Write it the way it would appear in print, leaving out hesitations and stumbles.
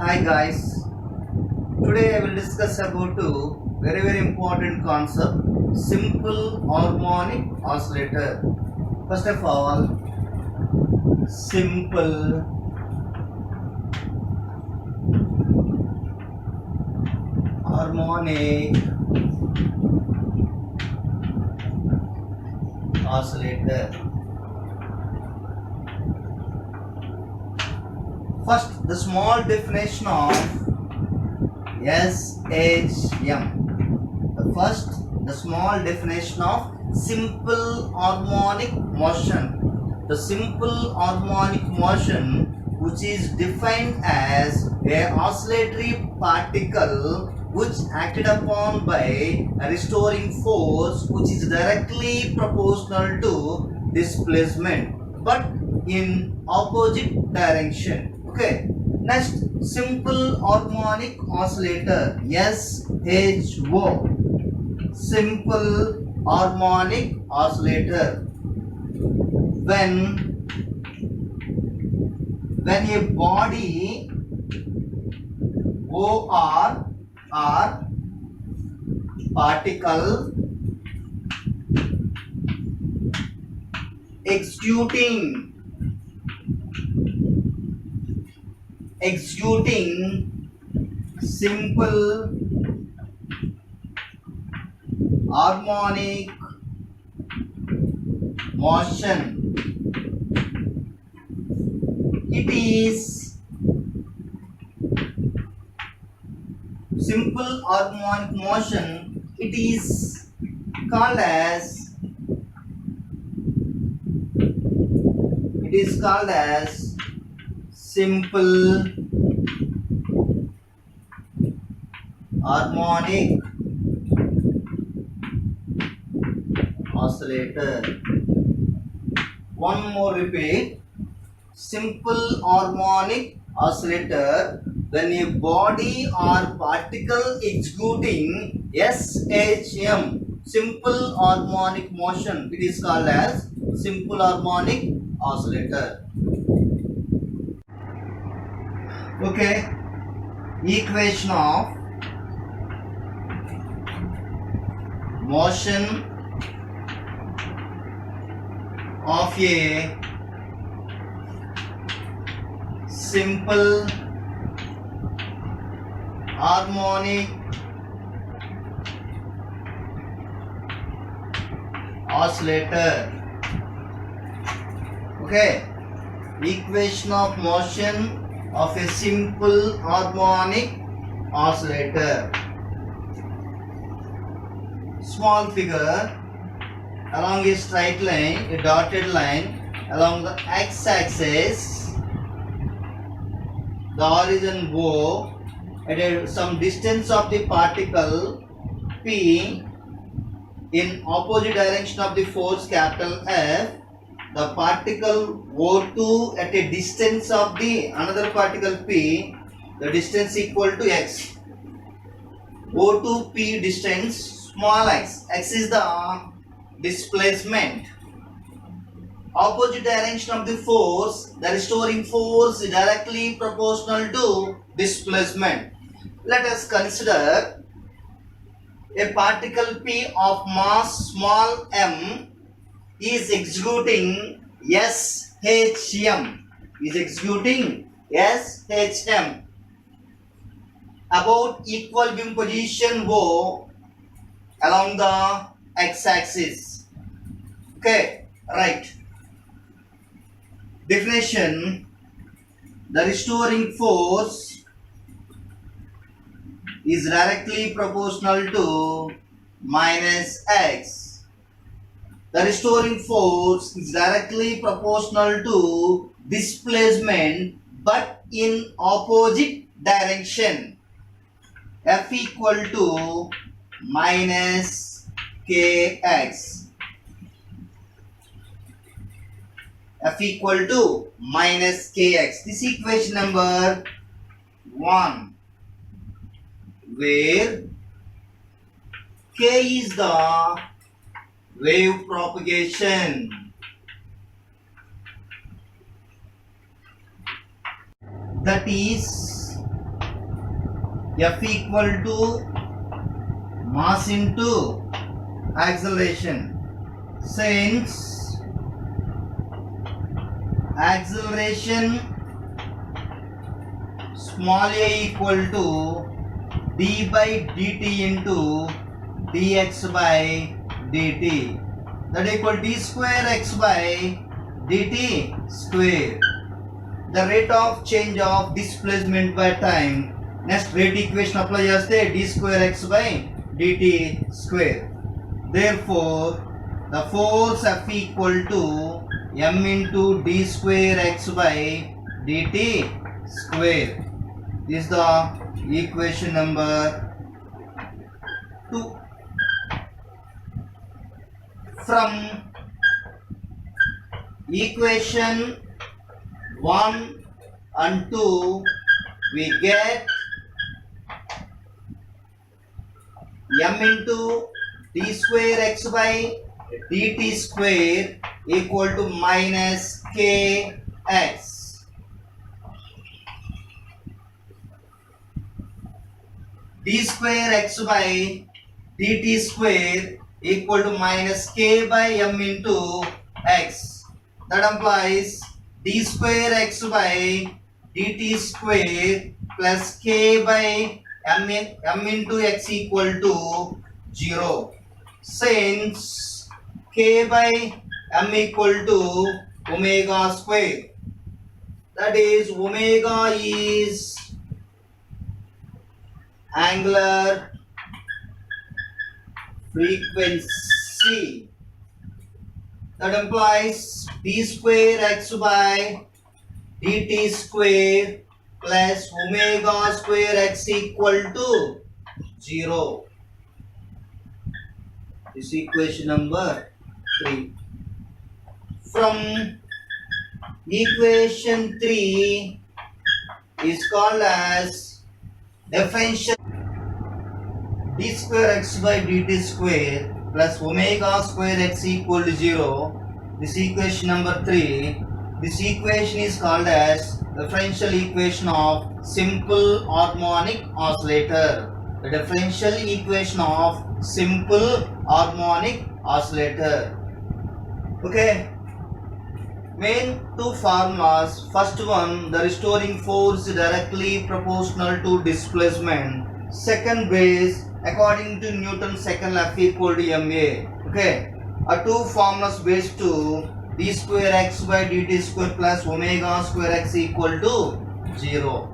Hi guys, today I will discuss about two very important concept, simple harmonic oscillator. First of all, simple harmonic oscillator. First, the small definition of SHM. The small definition of simple harmonic motion. The simple harmonic motion, which is defined as a oscillatory particle which acted upon by a restoring force which is directly proportional to displacement but in opposite direction. Okay. Next, simple harmonic oscillator, SHO. Simple harmonic oscillator. When a body OR or particle executing simple harmonic motion, it is simple harmonic motion, it is called as simple harmonic oscillator. One more repeat. Simple harmonic oscillator, when a body or particle executing SHM, simple harmonic motion, it is called as simple harmonic oscillator. Okay. Equation of motion of a simple harmonic oscillator. Okay. Equation of motion of a simple harmonic oscillator. Small figure, along a straight line, a dotted line along the x-axis, the origin O at some distance of the particle P in opposite direction of the force capital F, the particle O2 at a distance of the another particle P, the distance equal to x. O2 P distance, small x. X is the displacement. Opposite direction of the force, the restoring force is directly proportional to displacement. Let us consider a particle P of mass small m is executing SHM. About equal beam position O along the x-axis. Okay, right. Definition: the restoring force is directly proportional to minus x. The restoring force is directly proportional to displacement but in opposite direction. F equal to minus kx. F equal to minus kx. This is equation number 1, where k is the wave propagation. That is F equal to mass into acceleration. Since acceleration small a equal to d by dt into dx by dt, that equal d square x by dt square. The rate of change of displacement by time. Next rate equation apply చేస్తే d square x by dt square. Therefore the force F equal to m into d square x by dt square. This is the equation number 2. From equation 1 and 2 we get m into d square x by dt square equal to minus kx. d square x by dt square equal to minus k by m into x. That implies d square x by dt square plus k by m into x equal to 0. Since k by m equal to omega square, that is omega is angular frequency. That implies d square x by dt square plus omega square x equal to 0. This is equation number 3. From equation 3 is called as differential d square x by dt square plus omega square x equal to 0. This equation number 3. This equation is called as differential equation of simple harmonic oscillator. The differential equation of simple harmonic oscillator. Okay. Main two formulas. First one, the restoring force directly proportional to displacement. Second base, according to Newton's second law, F equal to ma. Okay. Two formulas based to d square x by dt square plus omega square x equal to 0.